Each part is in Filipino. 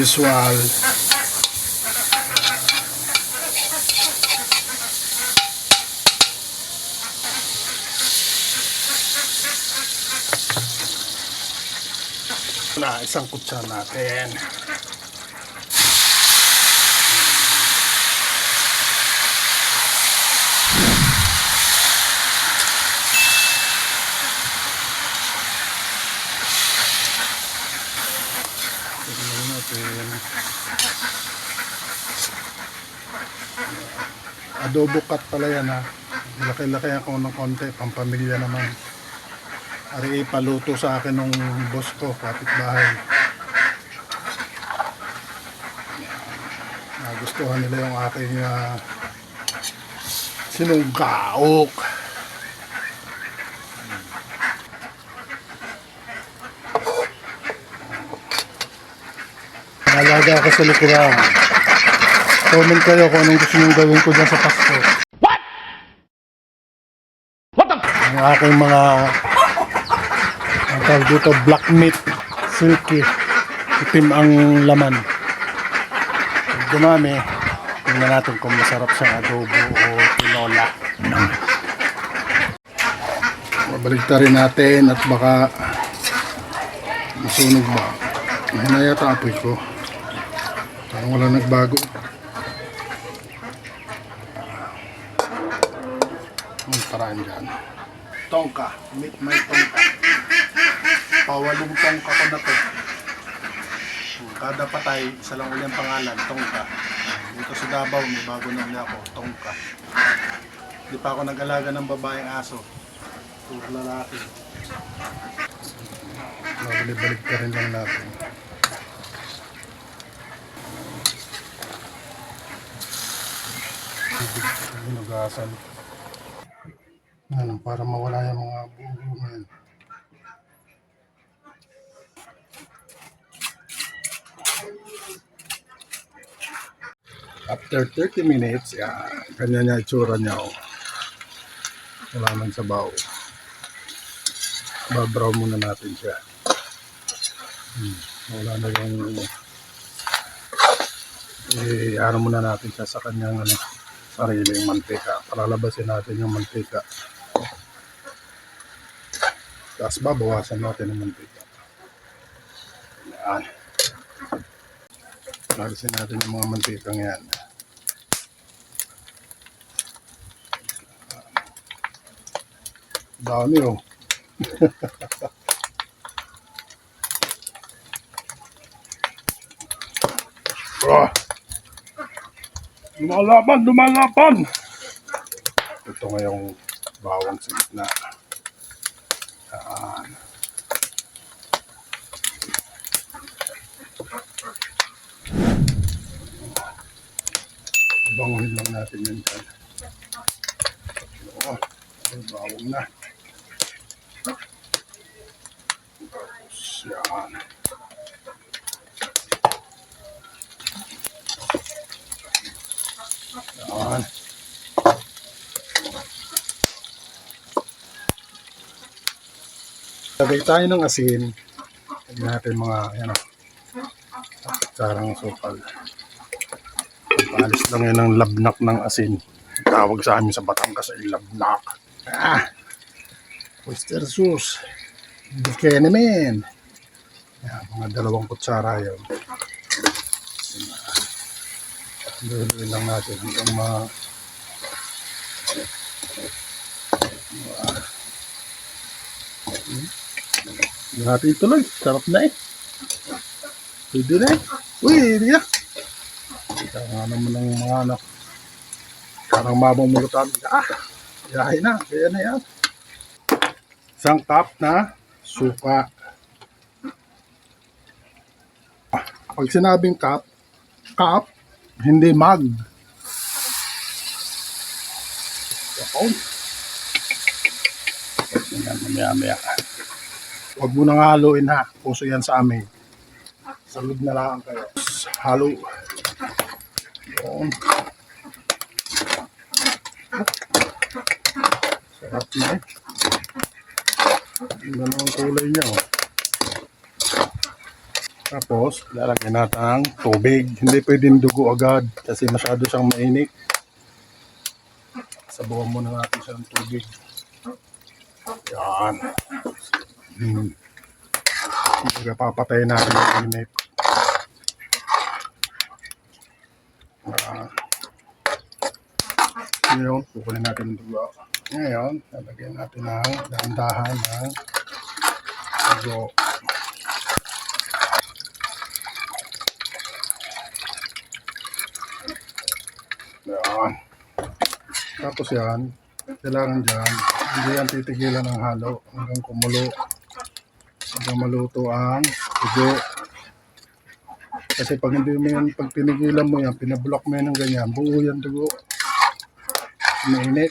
usual. Na isang kutsara natin. Tignan natin. Adobo cut pala yan ha. Laki-laki ako ng konti, pampamilya naman. Ari ipaluto sa akin nung boss ko, kapitbahay. Nagustuhan nila yung aking sinunggaok. Nalaga ako sa likuran. Comment kayo kung anong gusto nyo gawin ko dyan sa Pasko. What? What the? Ang aking mga ang tawag dito, black meat, silky, itim ang laman. Pag dumami, tingnan natin kung masarap siyang adobo o tinola. Babaligtarin natin at baka masunog ba. Mahina yata apoy ko. Parang wala nagbago. Ang paraan dyan. Tongka, meat may tongka. Pawalong tongka ko na to. Kada patay, isa lang ulit ang pangalan, tongka. Dito sa Davao, may bago na ulit ako, tongka. Hindi pa ako nag-alaga ng babaeng aso. Puro lalaki. Mabalik-balik ka rin lang natin. Hinugasan. Ano, para mawala yung mga buo na yun. After 30 minutes, kanya niya itsura niya. Oh. Wala man sa bawo. Babraw muna natin siya. Wala na yung ano muna natin siya sa kanyang sariling mantika. Palalabasin natin yung mantika. Tapos babawasan natin yung mantika. Yan. Lalabasin natin yung mga mantikang yan. Dami oh. Lumalaban! Ito ngayong bawang sa gitna. Yan. Banguhin lang natin yun dyan. Bawang na. Yan. Yan. Lagay tayo ng asin. Lagyan natin mga sarang sukal. Paalis lang yan ng labnak ng asin. Tawag sa amin sa Batangas ay labnak. Oyster sauce. Bikini men. Yan, mga 2 kutsara yun. Duluin lang natin hanggang natin tuloy. Sarap na eh. Pwede na eh. Uy, hindi na. Kaya naman ng mga parang mamumulutan. Yahay na. Kaya na yan. Isang cup na suka. Pag sinabing cup, hindi mug. Yan, mamaya. Huwag mo nang haluin ha. Puso yan sa amin. Salud na lang kayo. Halo. Yun. Sarap na eh. Ang ganun ang kulay niya oh. Tapos, lalagyan natin ng tubig. Hindi pwedeng dugo agad kasi masyado siyang mainit. Sabukan muna natin siya ng tubig. Yan. Papatayin natin ang init. Ngayon, kukunin natin ang dugo. Ngayon, lalagyan natin ng dahan-dahan ng dugo. Yan. Tapos yan, kailangan dyan, hindi yan titigilan ng halo hanggang kumulo. Hanggang maluto ang dugo. Kasi pag hindi mo yan, pag tinigilan mo yan, pinablock mo yan ng ganyan, buo yan dugo. Mainit.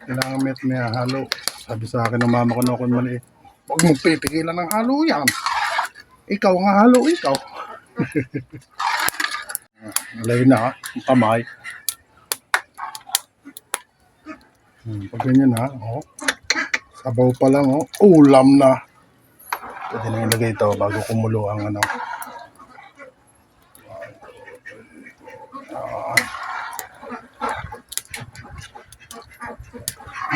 Kailangan may halo. Sabi sa akin ng mama ko na ako maliit, huwag mong titigilan ng halo yan. Ikaw nga halo, ikaw. Alay na, ang kamay. Pag ganyan na, oh. Sabaw pa lang, oh. Ulam na. Pwede na ilagay ito bago kumulo ang ano.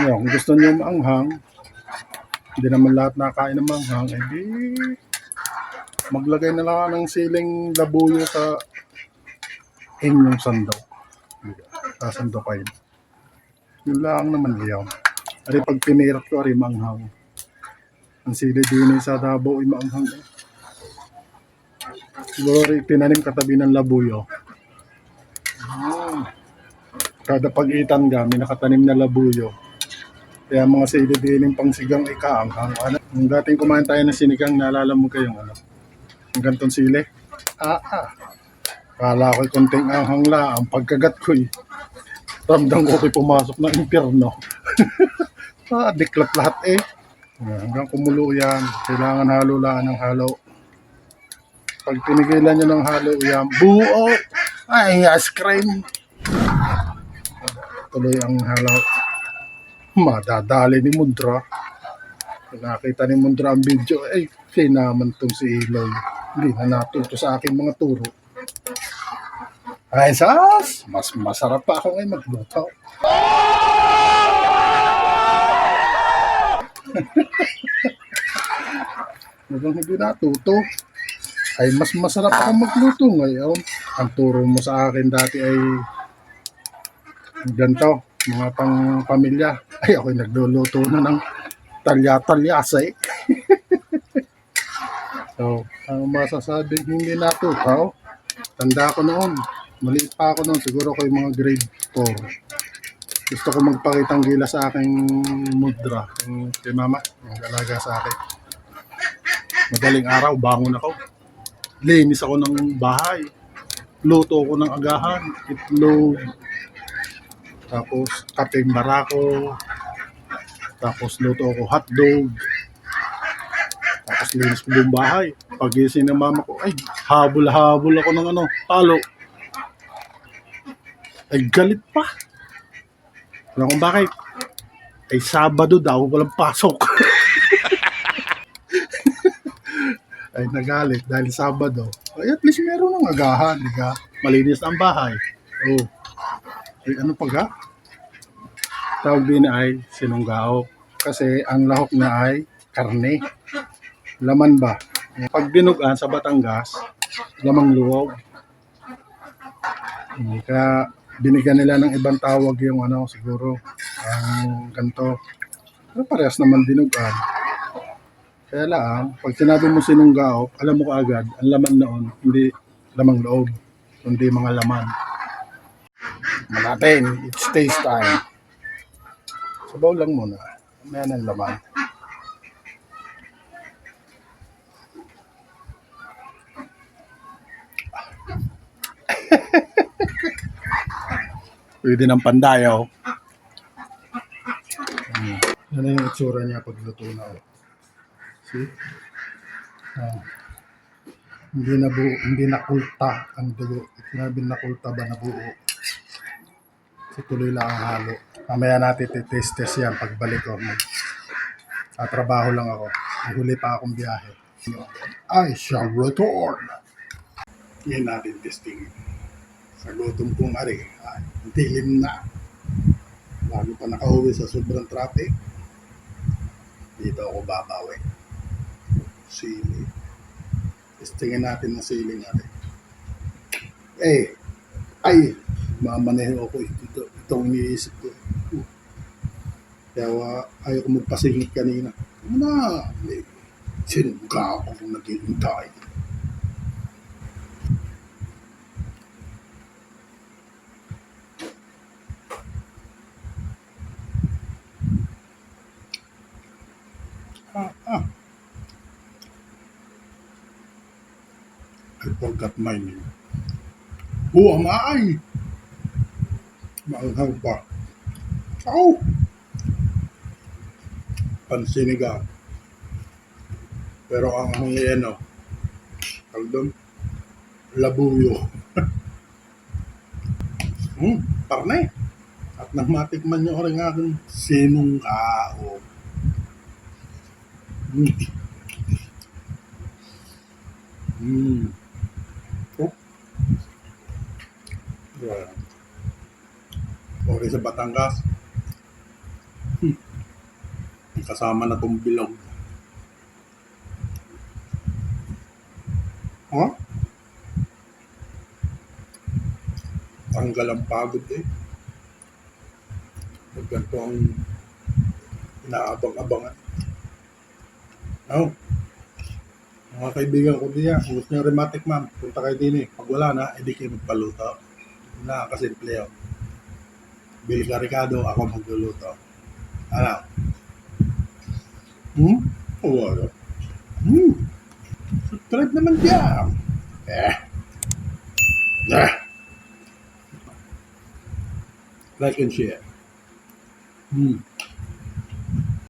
Kung gusto niyo maanghang, hindi naman lahat nakain ng maanghang, edi maglagay na lang ng siling labuyo sa inyong sandok. Sasandokain. Yun lang naman liyaw. Ari pag pinirat ko, ari maanghang. Ang sili din sa Davao ay maanghang. Siguro rin tinanim katabi ng labuyo. Kada pag-itan ka, may nakatanim na labuyo. Kaya mga sili din pang sigang ikaanghang. Ano? Nung dating kumain tayo ng sinigang, naalala mo kayong ano? Ang gantong sili? Kala ko'y konting anghang la. Ang pagkagat ko'y ramdam ko ko'y pumasok ng impyerno. Diklat lahat eh. Hanggang kumulo yan. Kailangan halo lang ng halo. Pag tinigilan nyo ng halo yan, buo! Ay, ice cream! Tuloy ang halo. Madadali ni Mundra. Kung nakita ni Mundra ang video, ay, sinaman tong si Eloy. Hindi na natuto sa akin mga turo. Ay, sas! Mas masarap pa ako ngayon magluto. Mukhang hindi natuto. Ay, mas masarap ako magluto ngayon. Ang turo mo sa akin dati ay ganito, mga pang pamilya. Ay, ako'y nagluluto na ng talya-talyasay. So, ang masasabi, hindi natuto. Tanda ko noon. Maliit pa ako noon. Siguro ko yung mga grade 4. Gusto ko magpakitang gila sa aking mudra. Yung kay mama, yung alaga sa akin. Madaling araw, bangon ako. Linis ako ng bahay. Luto ako ng agahan. Itlog. Tapos, kapeng barako. Tapos, luto ako hotdog. Tapos, linis ko buong bahay. Pagising ng mama ko, ay, habol-habol ako ng palo. Ay, galit pa. Alam kung bakit? Ay, Sabado daw, walang pasok. Ay, nagalit dahil Sabado. Ay, at least meron ng agahan, di ka? Malinis ang bahay. Oh. Ay, ano pa ga? Tawag din ay sinunggao. Kasi ang lahok na ay karne. Laman ba? Pag dinugan sa Batangas, lamang luwag. Kaya binigyan nila ng ibang tawag yung siguro ang ganito. Pero parehas naman dinugan. Kaya lang, pag sinabi mo sinunggao, alam mo kaagad, ang laman noon, hindi lamang loob, kundi mga laman. Natin, it's taste time. Sabaw lang muna. May ng laman. Pwede ng pandayaw. Ano yung itsura niya pag luto na. See? Hindi nakulta ang dugo. Sinabi nakulta ba na buo? So, tuloy lang ang halo. Mamaya natin test yan pagbalik ko. Trabaho lang ako. Huli pa akong biyahe. I shall return. Ngayon natin testing. Sa gutom kong ari, ay, dilim na. Bago pa nakauwi sa sobrang traffic, dito ako babawi. Sili. Testingin natin ng sili natin. Ay, mamaneho ako. Itong iniisip ko. Kaya ayaw ko magpasingit kanina. Sinugka ako kung naghihintay. I forgot my name. Who am I? Maanghang pa. Oh! Pansinigang. Pero ang ano, doon, labuyo. Parne. At nang matikman nyo rin aking sinungkao. Oh. Yeah. Okay sa Batangas. Kasama na tong bilog. Huh? Tanggal ang pagod eh. Pag ganito ang inaabang-abangan. Oh. Mga kaibigan ko diyan, kung gusto nyo rematic ma'am, punta kayo din eh. Pag wala na, edi kayo magpaluto. Nakakasimple yun. Bill Caricado, ako magluluto. Ano? Wala. Subscribe naman diyan. Like and share.